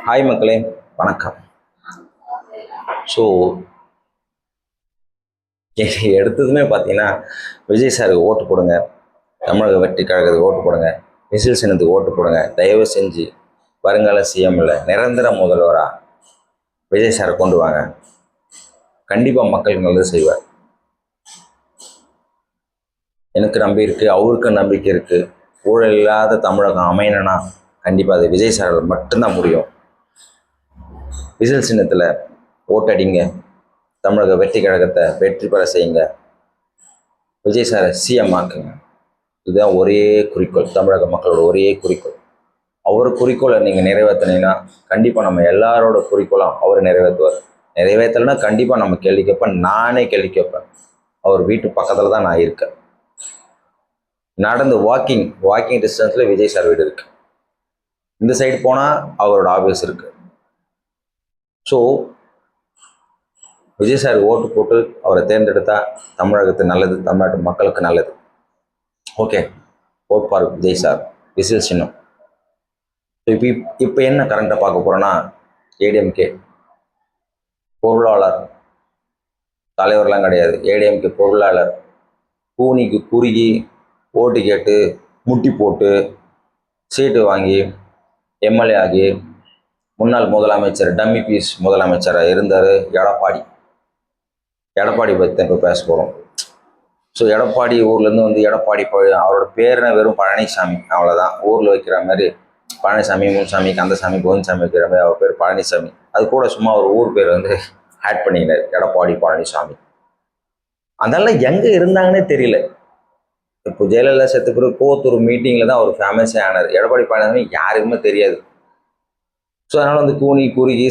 Hi மக்களே, வணக்கம். So எடுத்ததுமே பார்த்தீங்கன்னா, விஜய் சாருக்கு ஓட்டு போடுங்க, தமிழக வெற்றி கழகத்துக்கு ஓட்டு போடுங்க, விசில் சின்னத்துக்கு ஓட்டு போடுங்க, தயவு செஞ்சு வருங்கால சிஎம்ல நிரந்தர முதல்வராக விஜய் சாரை கொண்டு வாங்க, கண்டிப்பாக மக்களுக்கு நல்லது செய்வார். எனக்கு நம்பி இருக்குது, அவருக்கு நம்பிக்கை இருக்குது. ஊழல் இல்லாத தமிழகம் அமையணும்னா கண்டிப்பாக அது விஜய் சாரால் மட்டும்தான் முடியும். விசில் சின்னத்தில் ஓட்டடிங்க, தமிழக வெற்றி கழகத்தை வெற்றி பெற செய்யுங்க, விஜய் சாரை சிஎம் ஆக்குங்க. இதுதான் ஒரே குறிக்கோள், தமிழக மக்களோட ஒரே குறிக்கோள். அவர் குறிக்கோளை நீங்கள் நிறைவேற்றினீங்கன்னா கண்டிப்பாக நம்ம எல்லாரோட குறிக்கோளும் அவர் நிறைவேற்றுவார். நிறைவேற்றலைன்னா கண்டிப்பாக நம்ம கேள்வி கேட்பேன், நானே கேள்வி கேட்பேன். அவர் வீட்டு பக்கத்தில் தான் நான் இருக்கேன். நடந்து வாக்கிங் டிஸ்டன்ஸில் விஜய் சார் வீடு இருக்குது. இந்த சைடு போனால் அவரோட ஆஃபீஸ் இருக்குது. ஸோ விஜய் சார் ஓட்டு போட்டு அவரை தேர்ந்தெடுத்தா தமிழகத்துக்கு நல்லது, தமிழ்நாட்டு மக்களுக்கு நல்லது. Okay, vote for Vijay sir, whistle சின்னம். இப்போ என்ன கரண்ட்டை பார்க்க போகிறோன்னா, ஏடிஎம்கே பொருளாளர், தலைவர்லாம் கிடையாது, ஏடிஎம்கே பொருளாளர் கூனிக்கு குறுகி ஓட்டு கேட்டு முட்டி போட்டு சீட்டு வாங்கி எம்எல்ஏ ஆகி முன்னாள் முதலமைச்சர் டம்மி பீஸ் முதலமைச்சராக இருந்தார் எடப்பாடி பற்றி இப்போ பேச போகிறோம். ஸோ எடப்பாடி ஊர்லேருந்து வந்து எடப்பாடி அவரோட பேர்னா வெறும் பழனிசாமி, அவ்வளோதான். ஊரில் வைக்கிற மாதிரி பழனிசாமி, முன்சாமி, கந்தசாமி, கோவிந்தசாமி வைக்கிற மாதிரி அவர் பேர் பழனிசாமி. அது கூட சும்மா ஒரு ஊர் பேர் வந்து ஆட் பண்ணிக்கினார், எடப்பாடி பழனிசாமி. அதெல்லாம் எங்கே இருந்தாங்கன்னே தெரியல. இப்போ ஜெயலலிதா செத்து பிறகு கோத்தூர் மீட்டிங்கில் தான் அவர் ஃபேமஸே ஆனார். எடப்பாடி பழனிசாமி யாருக்குமே தெரியாது. ஸோ அதனால் வந்து கூனி குறுகி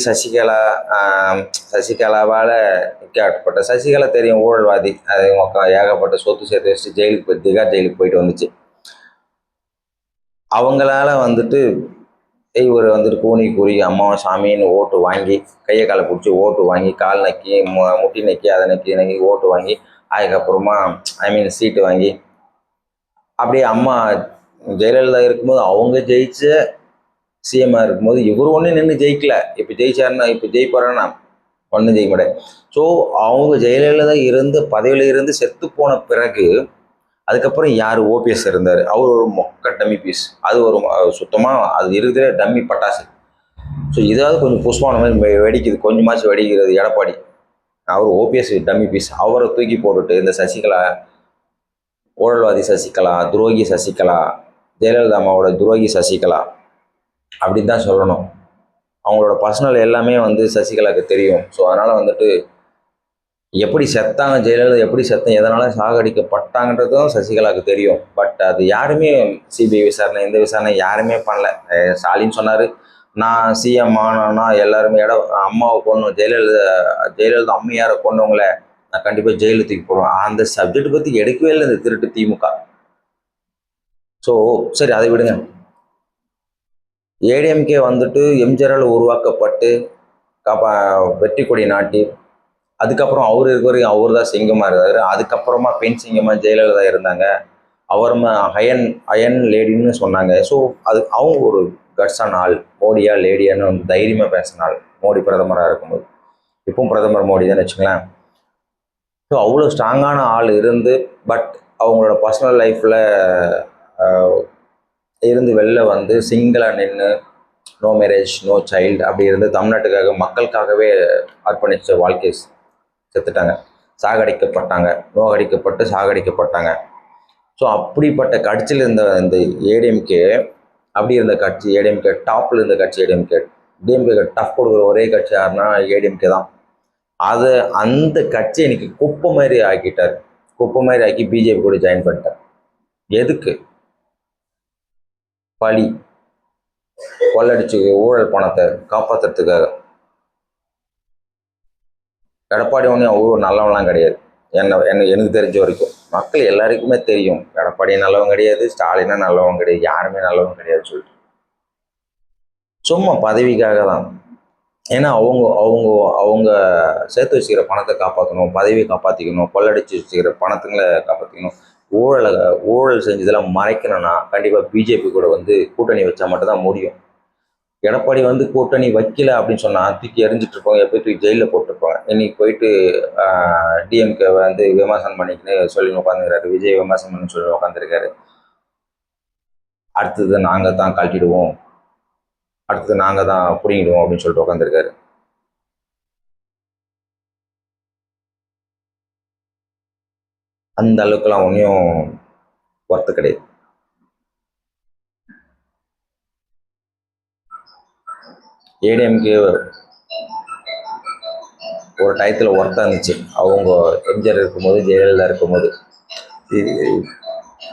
சசிகலாவால் கேட்கப்பட்ட சசிகலா தெரியும், ஊழல்வாதி. அது ஏகப்பட்ட சொத்து சேர்த்து வச்சுட்டு ஜெயிலுக்கு போய் திகார் ஜெயிலுக்கு போயிட்டு வந்துச்சு. அவங்களால வந்துட்டு இவர் வந்துட்டு கூனி குறுகி அம்மாவும் சாமின்னு ஓட்டு வாங்கி, கையை காலை பிடிச்சி ஓட்டு வாங்கி, கால் நக்கி முட்டி நக்கி அதை நக்கி ஓட்டு வாங்கி, அதுக்கப்புறமா சீட்டு வாங்கி, அப்படியே அம்மா ஜெயலலிதா இருக்கும்போது அவங்க ஜெயிச்ச சிஎம்மாக இருக்கும்போது இவர் ஒன்றும் நின்று ஜெயிக்கல. இப்போ ஜெயிச்சாருன்னா, இப்போ ஜெயிப்பாருன்னா ஒன்றும் ஜெயிக்க மாட்டேன். ஸோ அவங்க ஜெயலலிதா இருந்து பதவியில் இருந்து செத்து போன பிறகு அதுக்கப்புறம் யார் ஓபிஎஸ் இருந்தார், அவர் ஒரு மொக்க டம்மி பீஸ். அது ஒரு சுத்தமாக அது இருக்கிற டம்மி பட்டாசு. ஸோ இதாவது கொஞ்சம் புஷ்பான மாதிரி வெடிக்குது, கொஞ்சமாச்சும் வெடிக்கிறது எடப்பாடி. அவர் ஓபிஎஸ் டம்மி பீஸ். அவரை தூக்கி போட்டுட்டு இந்த சசிகலா, ஊழல்வாதி சசிகலா, துரோகி சசிகலா, ஜெயலலிதா அம்மாவோட துரோகி சசிகலா அப்படின்னு தான் சொல்லணும். அவங்களோட பர்சனல் எல்லாமே வந்து சசிகலாவுக்கு தெரியும். ஸோ அதனால் வந்துட்டு எப்படி செத்தாங்க, ஜெயலலிதா எப்படி செத்தாங்க, எதனால் சாகடிக்கப்பட்டாங்கன்றதும் சசிகலாவுக்கு தெரியும். பட் அது யாருமே சிபிஐ விசாரணை, இந்த விசாரணை யாருமே பண்ணல. ஸ்டாலின் சொன்னார், நான் சிஎம் ஆனோன்னா எல்லாருமே அம்மாவை கொண்டு ஜெயலலிதா அம்மையாரை கொண்டவங்கள நான் கண்டிப்பாக ஜெயிலு தூக்கி போடுவேன். அந்த சப்ஜெக்ட் பற்றி எடுக்கவே இல்லை இந்த திருட்டு திமுக. ஸோ சரி, அதை விடுங்க. ஏடிஎம்கே வந்துட்டு எம்ஜிஆரால் உருவாக்கப்பட்டு வெற்றி கொடி நாட்டி, அதுக்கப்புறம் அவர் இருக்க வரைக்கும் அவர் தான் சிங்கமாக இருந்தார். அதுக்கப்புறமா பெண் சிங்கமாக ஜெயலலிதா இருந்தாங்க. அவர் அயன் லேடின்னு சொன்னாங்க. ஸோ அது அவங்க ஒரு கட்ஸான ஆள். மோடியா லேடியான்னு வந்து தைரியமாக பேசின ஆள் மோடி பிரதமராக இருக்கும்போது. இப்பவும் பிரதமர் மோடி தான் வச்சுக்கலாம். ஸோ அவ்வளோ ஸ்ட்ராங்கான ஆள் இருந்து, பட் அவங்களோட பர்சனல் லைஃப்பில் இருந்து வெளில வந்து சிங்கிளாக நின்று நோ மேரேஜ் நோ சைல்டு அப்படி இருந்து தமிழ்நாட்டுக்காக மக்களுக்காகவே அர்ப்பணித்த வாழ்க்கை செத்துட்டாங்க, சாகடிக்கப்பட்டாங்க. ஸோ அப்படிப்பட்ட கட்சியில் இருந்த இந்த ஏடிஎம்கே, அப்படி இருந்த கட்சி ஏடிஎம்கே, டாப்பில் இருந்த கட்சி ஏடிஎம்கே. டிஎம்கே டஃப் கொடுக்குற ஒரே கட்சி யாருன்னா ஏடிஎம்கே தான். அந்த கட்சி இன்னைக்கு குப்பை மாதிரி ஆக்கிட்டார். குப்பை மாதிரி ஆக்கி பிஜேபி கூட ஜாயின் பண்ணிட்டார். எதுக்கு? பழி, கொள்ளடிச்சு ஊழல் பணத்தை காப்பாற்றுறதுக்காக. எடப்பாடி ஒன்றும் அவரும் நல்லவன்லாம் கிடையாது. எனக்கு தெரிஞ்ச வரைக்கும் மக்கள் எல்லாருக்குமே தெரியும், எடப்பாடி நல்லவன் கிடையாது, ஸ்டாலினா நல்லவன் கிடையாது, யாருமே நல்லவன் கிடையாது சொல்லிட்டு சும்மா பதவிக்காக தான். ஏன்னா அவங்க சேர்த்து வச்சுக்கிற பணத்தை காப்பாற்றணும், பதவியை காப்பாற்றிக்கணும், கொள்ளடிச்சு வச்சுக்கிற பணத்துங்களை காப்பாற்றிக்கணும். ஊழல் செஞ்சதெல்லாம் மறைக்கணும்னா கண்டிப்பாக பிஜேபி கூட வந்து கூட்டணி வச்சா மட்டும்தான் முடியும். எடப்பாடி வந்து கூட்டணி வைக்கல அப்படின்னு சொன்னால் தூக்கி எறிஞ்சிட்டு இருப்பாங்க, எப்போ தூக்கி ஜெயிலில் போட்டிருப்பாங்க. இன்னைக்கு போயிட்டு டிஎம்கே வந்து விமர்சனம் பண்ணிக்கின்னு சொல்லி உட்காந்துருக்காரு, விஜய் விமர்சனம் பண்ணி சொல்லி உட்காந்துருக்காரு. அடுத்தது நாங்கள் தான் கழட்டிடுவோம், அடுத்தது நாங்கள் தான் பிடிங்கிடுவோம் அப்படின்னு சொல்லிட்டு உட்காந்துருக்காரு. அந்த அளவுக்குலாம் ஒன்றும் ஒர்த்து கிடையாது. ஏடிஎம்கே ஒரு டயத்தில் ஒர்த்தாக இருந்துச்சு, அவங்க எம்ஜிஆர் இருக்கும்போது, ஜெயலலிதா இருக்கும்போது.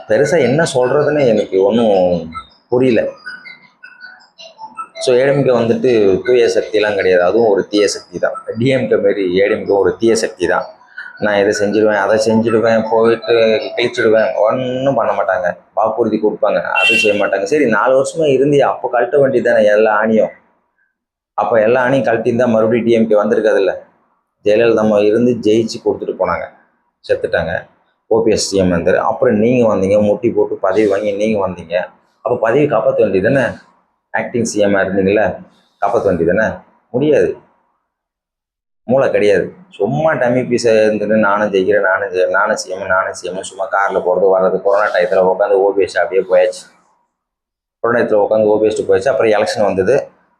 பெருசாக என்ன சொல்கிறதுன்னு எனக்கு ஒன்றும் புரியல. ஸோ ஏடிஎம்கே வந்துட்டு தூய சக்திலாம் கிடையாது, அதுவும் ஒரு தீய சக்தி தான். டிஎம்கே மாரி ஏடிஎம்கே ஒரு தீய சக்தி தான். நான் இதை செஞ்சுடுவேன், அதை செஞ்சுடுவேன், போயிட்டு கிழிச்சிடுவேன், ஒன்றும் பண்ண மாட்டாங்க. வாக்குறுதி கொடுப்பாங்க, அதுவும் செய்ய மாட்டாங்க. சரி 4 வருஷமாக இருந்து அப்போ கழட்ட வேண்டியது தானே எல்லா ஆணியும். அப்போ எல்லா ஆணியும் கழட்டின்னு மறுபடியும் டிஎம்கே வந்திருக்காதுல்ல. ஜெயலலிதா அம்மா இருந்து ஜெயிச்சு கொடுத்துட்டு போனாங்க, செத்துட்டாங்க. ஓபிஎஸ் சிஎம் வந்தார், அப்புறம் நீங்கள் வந்தீங்க, முட்டி போட்டு பதவி வாங்கி நீங்கள் வந்தீங்க. அப்போ பதவி காப்பாற்ற வேண்டியது தானே. ஆக்டிங் சிஎம்மாக இருந்தீங்களே, காப்பாற்ற வேண்டியது தானே. முடியாது, மூளை கிடையாது. சும்மா டம்மி பீஸை இருந்துட்டு நானும் ஜெயிக்கிறேன், நானும் சிஎம் சும்மா காரில் போகிறது வர்றது. கொரோனா டயத்தில் உட்காந்து ஓபிஎஸ் அப்படியே போயாச்சு. கொரோனா டயத்தில் உட்காந்து ஓபிஎஸ்ட்டு போயாச்சு. அப்புறம் எலெக்ஷன் வந்தது,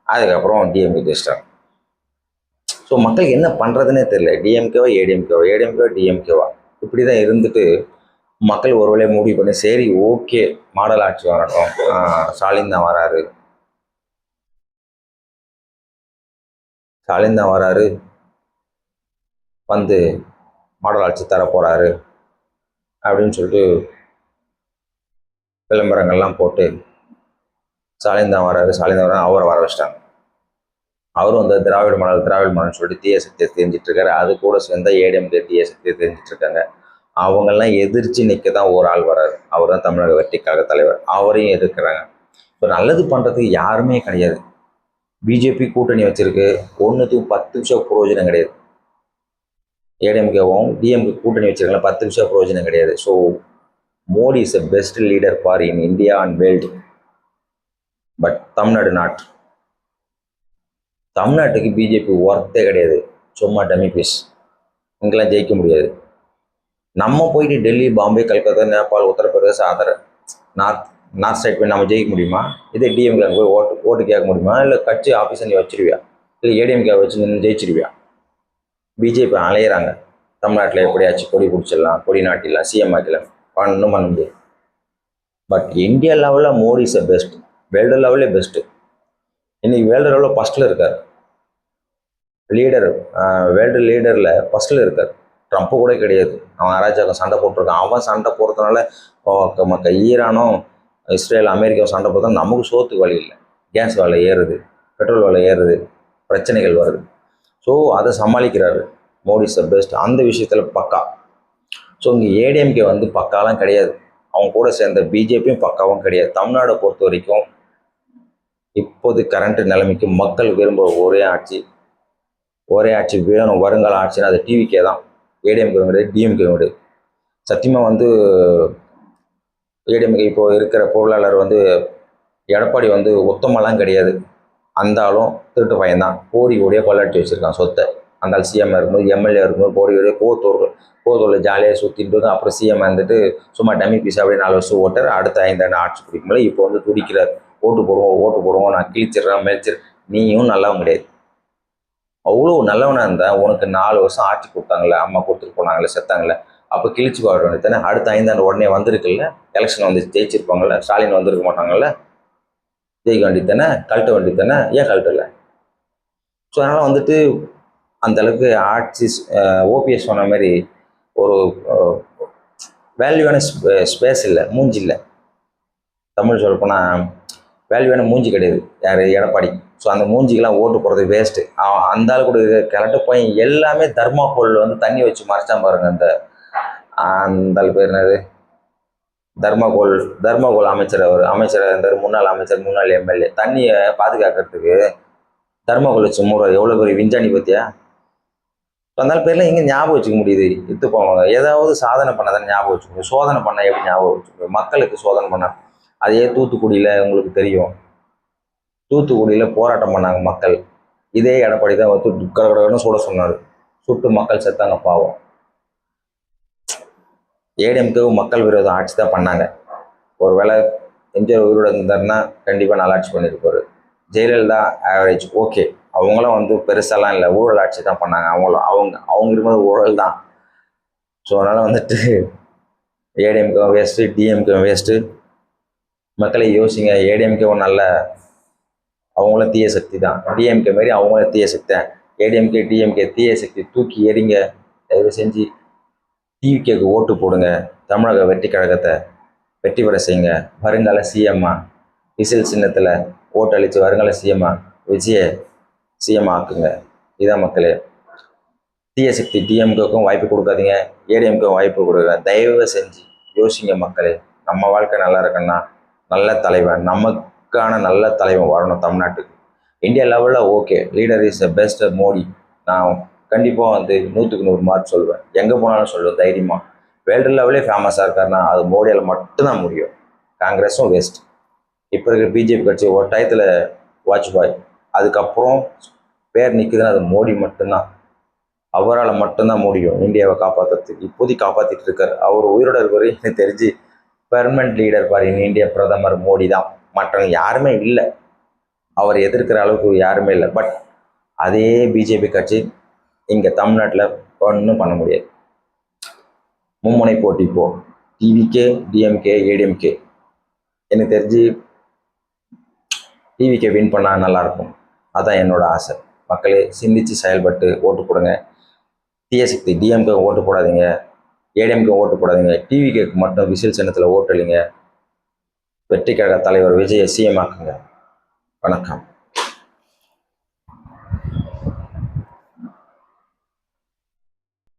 அதுக்கப்புறம் டிஎம்கே ஜெயிச்சிட்டாங்க. ஸோ மக்களுக்கு என்ன பண்ணுறதுனே தெரியல. டிஎம்கேவா ஏடிஎம்கேவா டிஎம்கேவா இப்படி தான் இருந்துட்டு மக்கள் ஒரு வேலையை முடிவு பண்ணி, சரி ஓகே மாடல் ஆட்சி வரட்டும், ஸ்டாலின் தான் வராரு, ஸ்டாலின் தான் வராரு, வந்து மாடல் ஆட்சி தரப்போகிறாரு அப்படின்னு சொல்லிட்டு விளம்பரங்கள்லாம் போட்டு ஸ்டாலின் தான் வராரு, அவரை வர வச்சிட்டாங்க. அவரும் வந்து திராவிட மாடல் சொல்லிட்டு தீய சக்தியை தெரிஞ்சிட்டு இருக்காரு. அது கூட சேர்ந்த ஏடிஎம்கே தீய சக்தியை தெரிஞ்சிட்டு இருக்காங்க. அவங்கெல்லாம் எதிர்த்து நிற்க தான் ஒரு ஆள் வராரு, அவர் தான் தமிழக வெற்றிக்காக தலைவர். அவரையும் எதிர்க்கிறாங்க. இப்போ நல்லது பண்ணுறதுக்கு யாருமே கிடையாது. பிஜேபி கூட்டணி வச்சிருக்கு, 1த்துக்கு 10 நிமிஷம் பிரயோஜனம் கிடையாது. ஏடிஎம்கேவும் டிஎம்கே கூட்டணி வச்சிருக்காங்க, 10 நிமிஷம் பிரயோஜனம் கிடையாது. So Modi is a best leader for in India and world, but Tamil Nadu not. தமிழ்நாட்டுக்கு பிஜேபி ஒர்த்தே கிடையாது, சும்மா டம்மி பீஸ். இங்கெல்லாம் ஜெயிக்க முடியாது. நம்ம போயிட்டு டெல்லி, பாம்பே, கல்கத்தா, நேபாள், உத்தரப்பிரதேச, நார்த் சைட் போய் நம்ம ஜெயிக்க முடியுமா? இதே டிஎம்கே போய் ஓட்டு கேட்க முடியுமா? இல்லை கட்சி ஆஃபீஸை நீ வச்சிருவியா? இல்லை ஏடிஎம்கே வச்சு நின்று ஜெயிச்சிருவியா? பிஜேபி அலையிறாங்க, தமிழ்நாட்டில் எப்படியாச்சும் கொடி பிடிச்சிடலாம், கொடி நாட்டிடலாம், சிஎம் ஆக்கிடலாம், ஒன்றும் பண்ண முடியாது. பட் இந்தியா லெவலில் மோடி இஸ் பெஸ்ட், வேர்ல்டு லெவலே பெஸ்ட்டு. இன்னைக்கு வேர்ல்டு லெவலில் ஃபஸ்ட்டில் இருக்கார் லீடர், வேர்ல்டு லீடரில் ஃபஸ்ட்டில் இருக்கார். ட்ரம்ப்பு கூட கிடையாது, அவன் அராஜகம் சண்டை போட்டிருக்கான். அவன் சண்டை போடுறதுனால ஈரானும் இஸ்ரேல் அமெரிக்காவும் சண்டை போடுறதுனால நமக்கு சோத்துக்கு வழி இல்லை. கேஸ் விலை ஏறுது, பெட்ரோல் விலை ஏறுது, பிரச்சனைகள் வருது. ஸோ அதை சமாளிக்கிறாரு. மோடி இஸ் த பெஸ்ட் அந்த விஷயத்தில் பக்கா. ஸோ இங்கே ஏடிஎம்கே வந்து பக்காலாம் கிடையாது, அவங்க கூட சேர்ந்த பிஜேபியும் பக்காவும் கிடையாது. தமிழ்நாடை பொறுத்த வரைக்கும் இப்போது கரண்ட் நிலைமைக்கு மக்கள் விரும்புகிற ஒரே ஆட்சி வேணும், வருங்கால ஆட்சின்னா அது டிவிக்கே தான். ஏடிஎம்கே கிடையாது, டிஎம்கே கிடையாது. சத்தியமாக வந்து ஏடிஎம்கே இப்போ இருக்கிற பொருளாளர் வந்து எடப்பாடி வந்து உத்தமெல்லாம் கிடையாது. அந்தாலும் திருட்டு பையன்தான், கோடியோடைய கொள்ளாட்டி வச்சுருக்கான் சொத்தை. அந்த சிஎம் இருக்கும்போது, எம்எல்ஏ இருக்கும்போது கோடியோடைய கோத்தூரில் ஜாலியாக சுற்றிட்டு அப்புறம் சிஎம் வந்துட்டு சும்மா டம்மி பீஸ் அப்படியே 4 வருஷம் ஓட்டார். அடுத்த 5 ஆண்டு ஆட்சி பிடிக்கும்போது இப்போ வந்து துடிக்கிறார், ஓட்டு போடுவோம், நான் கிழிச்சிடுறேன், மெலிச்சிடுறேன். நீயும் நல்லவன் கிடையாது. அவ்வளோ நல்லவனாக இருந்தால் உனக்கு 4 வருஷம் ஆட்சி கொடுத்தாங்களே, அம்மா கொடுத்துட்டு போனாங்களே, செத்தாங்களே, அப்போ கிழிச்சு போட வேண்டியது தானே. அடுத்த 5 ஆண்டு உடனே வந்திருக்குல்ல, எலெக்ஷன் வந்து ஜெயிச்சிருப்பாங்கள்ல, ஸ்டாலின் வந்திருக்க மாட்டாங்கல்ல, ஜெயிக்க வேண்டியது தானே, கழட்ட வேண்டியது தானே, ஏன் கழட்டலை? ஸோ அதனால் வந்துட்டு அந்தளவுக்கு ஆட்சி ஓபிஎஸ் சொன்ன மாதிரி ஒரு வேல்யூவான ஸ்பேஸ் இல்லை, மூஞ்சி இல்லை. தமிழ் சொல்லப்போனால் வேல்யூவான மூஞ்சி கிடையாது யார், எடப்பாடி. ஸோ அந்த மூஞ்சிக்கெல்லாம் ஓட்டு போடுறது வேஸ்ட்டு. அவன் அந்த ஆள் கூட கரெக்டாக போய் எல்லாமே தர்மாக்கோலில் வந்து தண்ணி வச்சு மறைச்சான் பாருங்க. அந்த ஆள் பேர் என்னது, தர்மாகோல் அமைச்சர். அமைச்சராக இருந்தார், முன்னாள் எம்எல்ஏ. தண்ணியை பாதுகாக்கிறதுக்கு தர்மாகோல் வச்சு மூடுறாரு. எவ்வளோ பெரிய விஞ்ஞானி பற்றியா? அதனால பேர்லாம் எங்கே ஞாபகம் வச்சுக்க முடியுது? இத்து போவாங்க. ஏதாவது சாதனை பண்ணாதானே ஞாபகம் வச்சுக்க முடியும். சோதனை பண்ணால் எப்படி ஞாபகம் வச்சுக்க முடியும்? மக்களுக்கு சோதனை பண்ணால் அதே தூத்துக்குடியில் உங்களுக்கு தெரியும், தூத்துக்குடியில் போராட்டம் பண்ணாங்க மக்கள். இதே எடப்பாடி தான் வந்து கடகடன்னு சுட சொன்னார். சுட்டு மக்கள் செத்தாங்க பாவம். ஏடிஎம்கேவும் மக்கள் விரோத ஆட்சி தான் பண்ணாங்க. ஒருவேளை எம்ஜிஆர் உயிரோட இருந்தாருன்னா கண்டிப்பாக நல்லாட்சி பண்ணியிருப்பாரு. ஜெயலலிதா ஆவரேஜ் ஓகே, அவங்களும் வந்து பெருசாலாம் இல்லை, ஊழல் ஆட்சி தான் பண்ணாங்க. அவங்க இருக்கும்போது ஊழல் தான். ஸோ அதனால் வந்துட்டு ஏடிஎம்கே வேஸ்ட்டு, டிஎம்கே வேஸ்ட்டு. மக்களை யோசிங்க. ஏடிஎம்கேவும் நல்ல, அவங்களும் தீய சக்தி தான். டிஎம்கே மாரி அவங்களும் தீய சக்தி தான். ஏடிஎம்கே டிஎம்கே தீய சக்தி தூக்கி எறிங்க. தயவு செஞ்சு டிவிகேக்கு ஓட்டு போடுங்க. தமிழக வெற்றி கழகத்தை வெற்றி பெற செய்யுங்க. வருங்கால சிஎம்மா விசில் சின்னத்தில் ஓட்டு அளித்து வருங்கால சிஎம்மா விஜய சிஎம் ஆக்குங்க. இதான் மக்களே. தீய சக்தி டிஎம்கேக்கும் வாய்ப்பு கொடுக்காதீங்க, ஏடிஎம்கேக்கும் வாய்ப்பு கொடுங்க. தயவு செஞ்சு யோசிங்க மக்களே. நம்ம வாழ்க்கை நல்லா இருக்குன்னா நல்ல தலைவன், நமக்கான நல்ல தலைவன் வரணும் தமிழ்நாட்டுக்கு. இந்தியா லெவலில் okay, leader is the best Modi. நான் கண்டிப்பாக வந்து 100க்கு 100 மார்க் சொல்லுவேன். எங்கே போனாலும் சொல்லுவேன் தைரியமாக. வேர்ல்டு லெவலே ஃபேமஸாக இருக்காருன்னா அது மோடியால் மட்டும்தான் முடியும். காங்கிரஸும் வேஸ்ட். இப்போ இருக்கிற பிஜேபி கட்சி ஒரு டயத்தில் வாஜ்பாய், அதுக்கப்புறம் பேர் நிற்குதுன்னா அது மோடி மட்டும்தான். அவரால் மட்டும்தான் முடியும் இந்தியாவை காப்பாற்றுறதுக்கு. இப்போதைக்கு காப்பாற்றிட்டு இருக்காரு. அவர் உயிரோட இருக்கிற எனக்கு தெரிஞ்சு பெர்மனன்ட் லீடர் பாரு இந்தியா பிரதமர் மோடி தான். மற்றவங்க யாருமே இல்லை. அவர் எதிர்க்கிற அளவுக்கு யாருமே இல்லை. பட் அதே பிஜேபி கட்சி இங்கே தமிழ்நாட்டில் ஒன்றும் பண்ண முடியாது. மும்முனை போட்டி இப்போ டிவிகே, டிஎம்கே, ஏடிஎம்கே. எனக்கு தெரிஞ்சு டிவிகே வின் பண்ணால் நல்லாயிருக்கும். அதான் என்னோட ஆசை. மக்களே சிந்திச்சு செயல்பட்டு ஓட்டு போடுங்க. தீய சக்தி டிஎம்கே ஓட்டு போடாதீங்க, ஏடிஎம்கே ஓட்டு போடாதீங்க. டிவிகேக்கு மட்டும் விசில் சின்னத்தில் ஓட்டு அளிங்க. வெற்றி கழக தலைவர் விஜயை சிஎம் ஆக்குங்க. வணக்கம்.